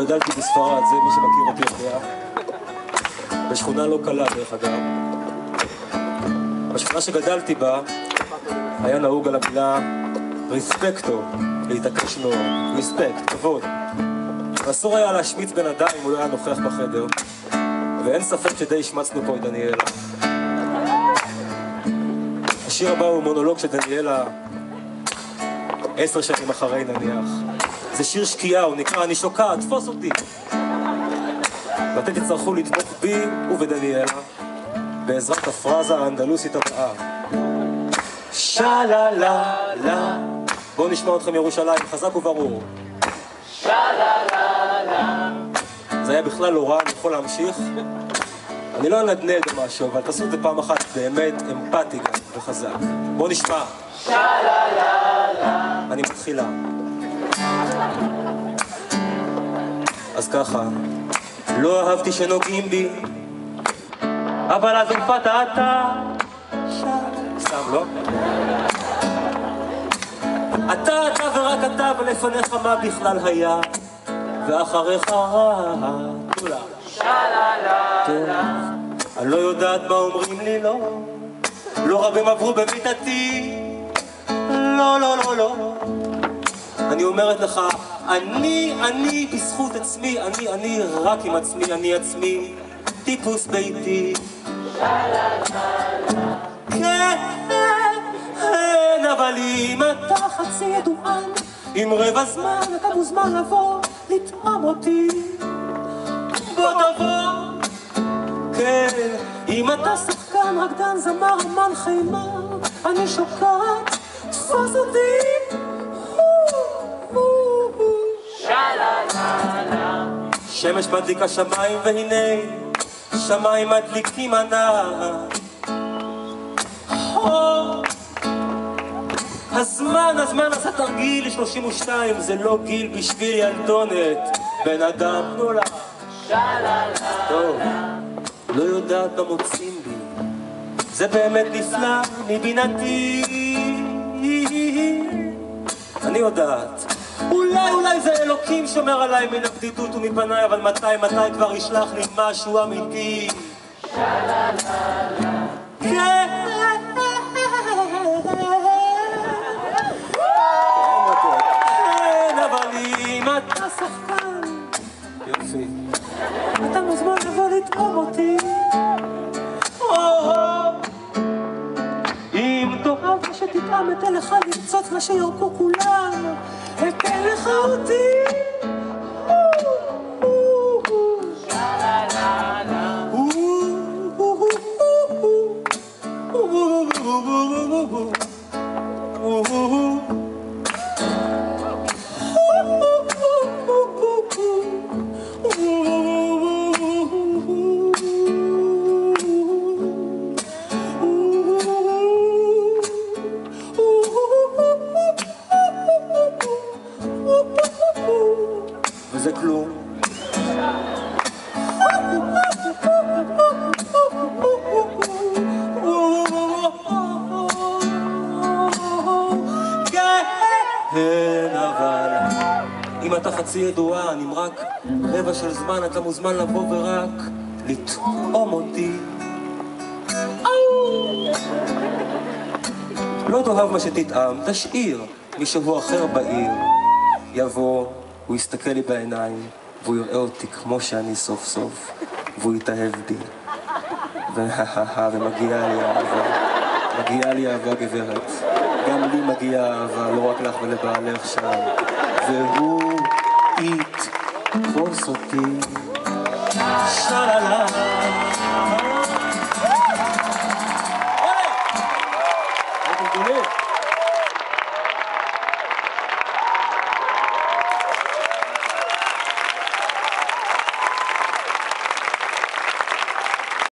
גדלתי בספרד, זה מי שמכיר אותי יודע. בשכונה לא קלה דרך אגב. בשכונה שגדלתי בה היה נהוג על המילה ריספקטו, להתעקש מאוד, ריספקט, כבוד. ואסור היה להשמיץ בן אדם אם הוא לא היה נוכח בחדר, ואין ספק שדי השמצנו פה את דניאלה. השיר הבא הוא מונולוג של דניאלה 10 שנים אחרי נניח. זה שיר שקיעה, הוא נקרא אני שוקעת, תפוס אותי. ואתם תצטרכו לתמוך בי ובדניאלה בעזרת הפרזה האנדלוסית הבאה. שללה. בואו נשמע אתכם ירושלים, חזק וברור. שללה. זה היה בכלל לא רע, אני יכול להמשיך. אני לא אנדנד או משהו, אבל תעשו את זה פעם אחת באמת אמפתי גם וחזק. בואו נשמע. שללה. אני מתחילה. אז ככה, לא אהבתי שנוגעים בי, אבל אז הופעת אתה. סתם, לא? אתה ורק אתה, ולפניך מה בכלל היה, ואחריך כולה. שללה. אני לא יודעת מה אומרים לי, לא רבים עברו במיטתי, לא. אני אומרת לך, אני בזכות עצמי, אני רק עם עצמי, אני עצמי, טיפוס ביתי. כן, אבל אם אתה חצי ידוען, עם רבע זמן אתה מוזמן לבוא, לטעם אותי. בוא תבוא. כן, אם אתה שחקן, רקדן, זמר, אמן, חימה, אני שוקעת, תפוס אותי. שמש מדליקה שמיים והנה שמיים מדליקים ענן. הזמן עשה תרגיל 32, זה לא גיל בשביל ילדונת, בן אדם נולד. טוב, לא יודעת מה מוצאים בי, זה באמת נפלא מבינתי. אני יודעת, אולי זה אלוקים שומר עליי מן הבדידות ומפניי, אבל מתי כבר ישלח לי משהו אמיתי? כן, אבל אם אתה שחקן, יופי, אתה מוזמן לבוא לטעום אותי. אם תאהב מה שתטעם, אתן לך למצוץ מה שירקו כולם, אתן לך אותי. וזה כלום. כן, אבל אם אתה חצי ידוען, אם רק רבע של זמן, אתה מוזמן לבוא ורק לטעום אותי. לא תאהב מה שתטעם, תשאיר מישהו אחר בעיר. יבוא, הוא יסתכל לי בעיניים, והוא יראה אותי כמו שאני סוף סוף, והוא יתאהב בי. ומגיעה לי אהבה גברת. גם לי מגיעה אהבה, לא רק לך ולבעלך שם. והוא יתפוס אותי.